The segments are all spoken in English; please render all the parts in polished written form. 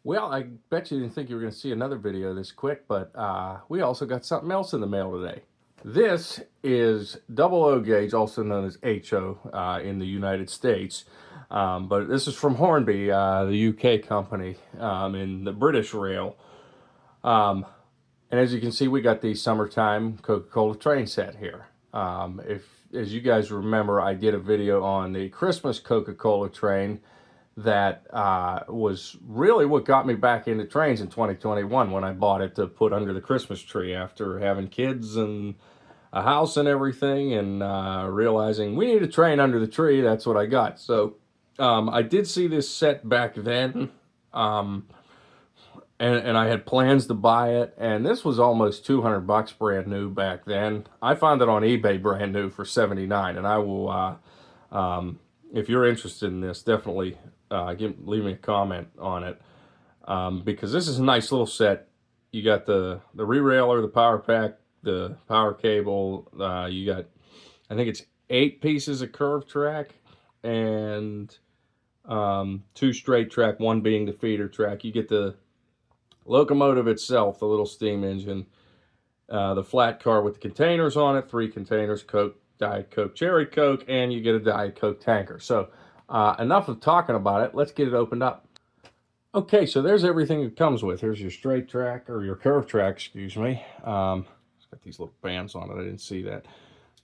Well, I bet you didn't think you were going to see another video this quick, but we also got something else in the mail today. This is double O gauge, also known as HO in the United States. But this is from Hornby, the UK company in the British rail. And as you can see, we got the summertime Coca Cola train set here. As you guys remember, I did a video on the Christmas Coca Cola train that was really what got me back into trains in 2021 when I bought it to put under the Christmas tree after having kids and a house and everything, and realizing we need a train under the tree. That's what I got. So I did see this set back then, and I had plans to buy it, and this was almost 200 bucks brand new back then. I found it on eBay brand new for 79, and I will, if you're interested in this, definitely leave me a comment on it, because this is a nice little set. You got the re-railer, the power pack, the power cable. You got, I think it's 8 pieces of curved track and 2 straight track, 1 being the feeder track. You get the locomotive itself, the little steam engine, the flat car with the containers on it, 3 containers, Coke, Diet Coke, Cherry Coke, and you get a Diet Coke tanker. So enough of talking about it. Let's get it opened up. Okay, so there's everything it comes with. Here's your straight track, or your curved track, excuse me. It's got these little bands on it. I didn't see that.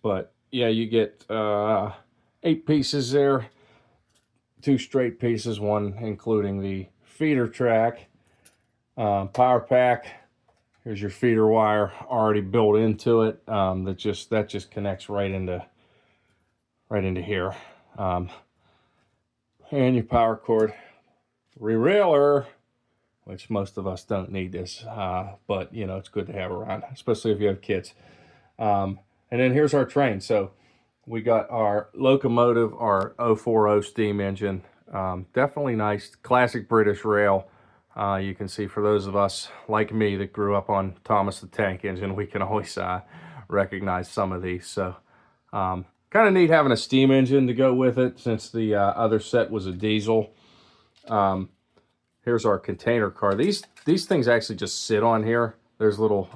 But yeah, you get 8 pieces there, 2 straight pieces, 1 including the feeder track. Power pack. Here's your feeder wire already built into it. That just connects right into here. And your power cord, re-railer, which most of us don't need this, but you know, it's good to have around, especially if you have kids. And then here's our train. So we got our locomotive, our 040 steam engine. Definitely nice, classic British rail. You can see, for those of us like me that grew up on Thomas the Tank Engine, we can always recognize some of these. So kind of neat having a steam engine to go with it, since the other set was a diesel. Here's our container car. These things actually just sit on here. There's little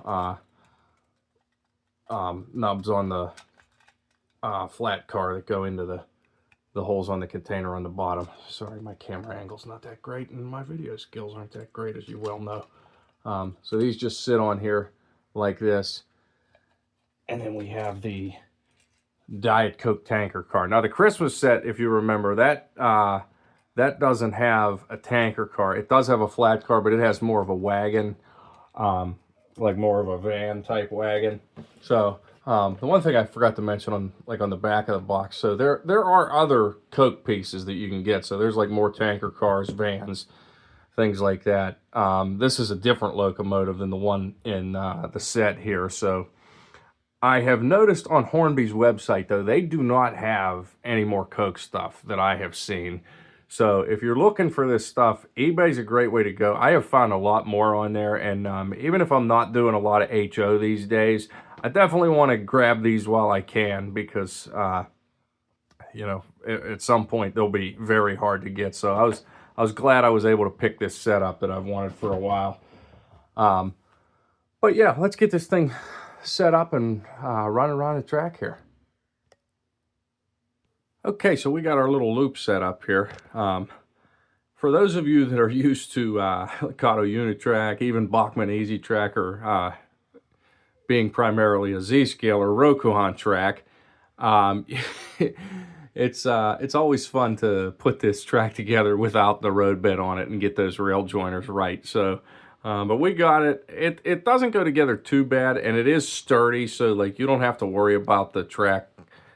nubs on the flat car that go into the holes on the container on the bottom. Sorry, my camera angle's not that great, and my video skills aren't that great, as you well know. So these just sit on here like this. And then we have the Diet Coke tanker car. Now the Christmas set, if you remember, that doesn't have a tanker car. It does have a flat car, but it has more of a wagon, like more of a van type wagon. So the one thing I forgot to mention on the back of the box, so there are other Coke pieces that you can get. So there's like more tanker cars, vans, things like that. This is a different locomotive than the one in the set here. So I have noticed on Hornby's website, though, they do not have any more Coke stuff that I have seen. So if you're looking for this stuff, eBay's a great way to go. I have found a lot more on there, and even if I'm not doing a lot of HO these days, I definitely want to grab these while I can, because you know, at some point they'll be very hard to get. So I was glad I was able to pick this setup that I've wanted for a while. But yeah, let's get this thing set up and run around the track here. Okay, so we got our little loop set up here. For those of you that are used to Kato Unitrack, even Bachmann Easy Track, or being primarily a Z-Scale or Rokuhan track, it's always fun to put this track together without the road bed on it and get those rail joiners right. So, but we got it. It doesn't go together too bad, and it is sturdy, so like you don't have to worry about the track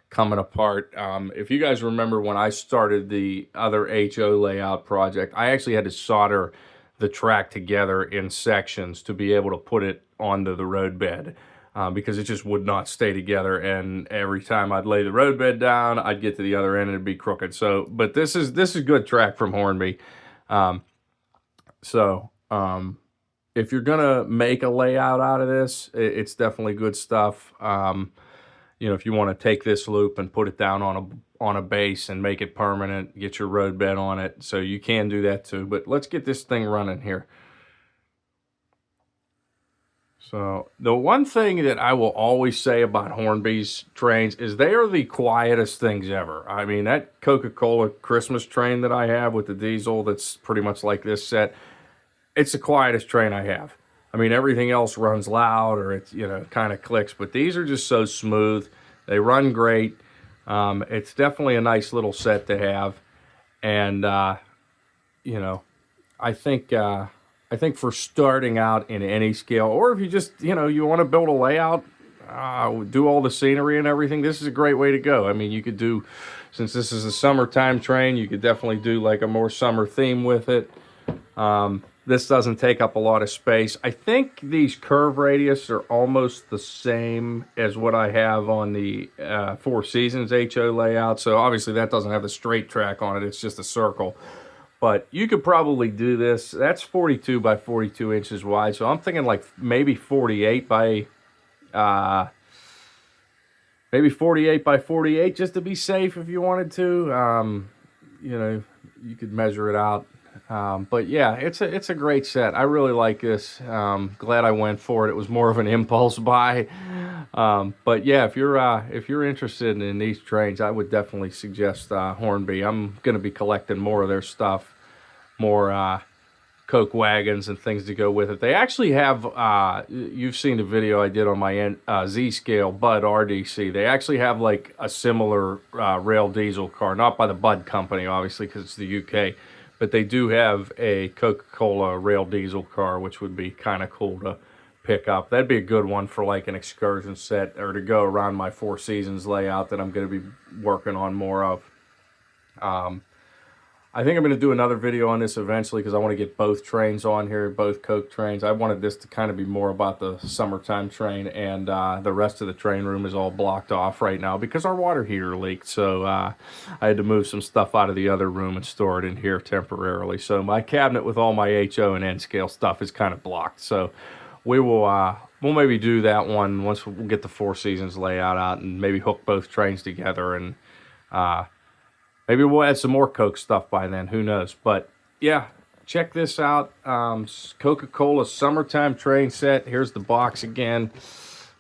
coming apart. If you guys remember when I started the other HO layout project, I actually had to solder the track together in sections to be able to put it onto the roadbed, because it just would not stay together, and every time I'd lay the roadbed down, I'd get to the other end and it'd be crooked. So, but this is good track from Hornby. If you're gonna make a layout out of this, it's definitely good stuff. you know, if you want to take this loop and put it down on a base and make it permanent, get your road bed on it, so you can do that too. But let's get this thing running here. So the one thing that I will always say about Hornby's trains is they are the quietest things ever. I mean, that Coca Cola Christmas Train that I have with the diesel, that's pretty much like this set, it's the quietest train I have. I mean, everything else runs loud or it's, you know, kind of clicks, but these are just so smooth. They run great. It's definitely a nice little set to have. And, you know, I think for starting out in any scale, or if you just, you know, you want to build a layout, do all the scenery and everything, this is a great way to go. I mean, you could do, since this is a summertime train, you could definitely do like a more summer theme with it. This doesn't take up a lot of space. I think these curve radius are almost the same as what I have on the Four Seasons HO layout. So obviously that doesn't have a straight track on it. It's just a circle. But you could probably do this. That's 42 by 42 inches wide. So I'm thinking like maybe 48 by 48 just to be safe if you wanted to. You know, you could measure it out. But yeah, it's a great set. I really like this. Glad I went for it. It was more of an impulse buy. But yeah, if you're interested in these trains, I would definitely suggest Hornby. I'm going to be collecting more of their stuff, more Coke wagons and things to go with it. They actually have, you've seen the video I did on my Z-Scale Bud RDC. They actually have like a similar rail diesel car, not by the Bud company, obviously, because it's the UK. But they do have a Coca-Cola rail diesel car, which would be kind of cool to pick up. That'd be a good one for like an excursion set or to go around my Four Seasons layout that I'm going to be working on more of. I think I'm going to do another video on this eventually because I want to get both trains on here, both Coke trains. I wanted this to kind of be more about the summertime train, and the rest of the train room is all blocked off right now because our water heater leaked. So I had to move some stuff out of the other room and store it in here temporarily. So my cabinet with all my HO and N-scale stuff is kind of blocked. So we'll maybe do that one once we'll get the Four Seasons layout out and maybe hook both trains together, and maybe we'll add some more Coke stuff by then. Who knows? But yeah, check this out. Coca-Cola summertime train set. Here's the box again.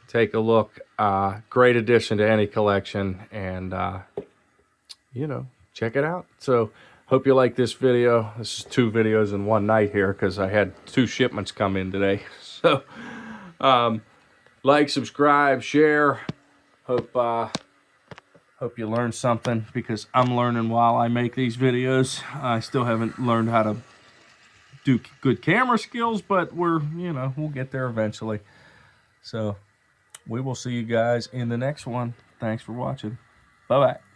Take a look. Great addition to any collection. And, you know, check it out. So hope you like this video. This is 2 videos in one night here because I had 2 shipments come in today. So like, subscribe, share. Hope you learned something, because I'm learning while I make these videos. I still haven't learned how to do good camera skills, but we'll get there eventually. So we will see you guys in the next one. Thanks for watching. Bye-bye.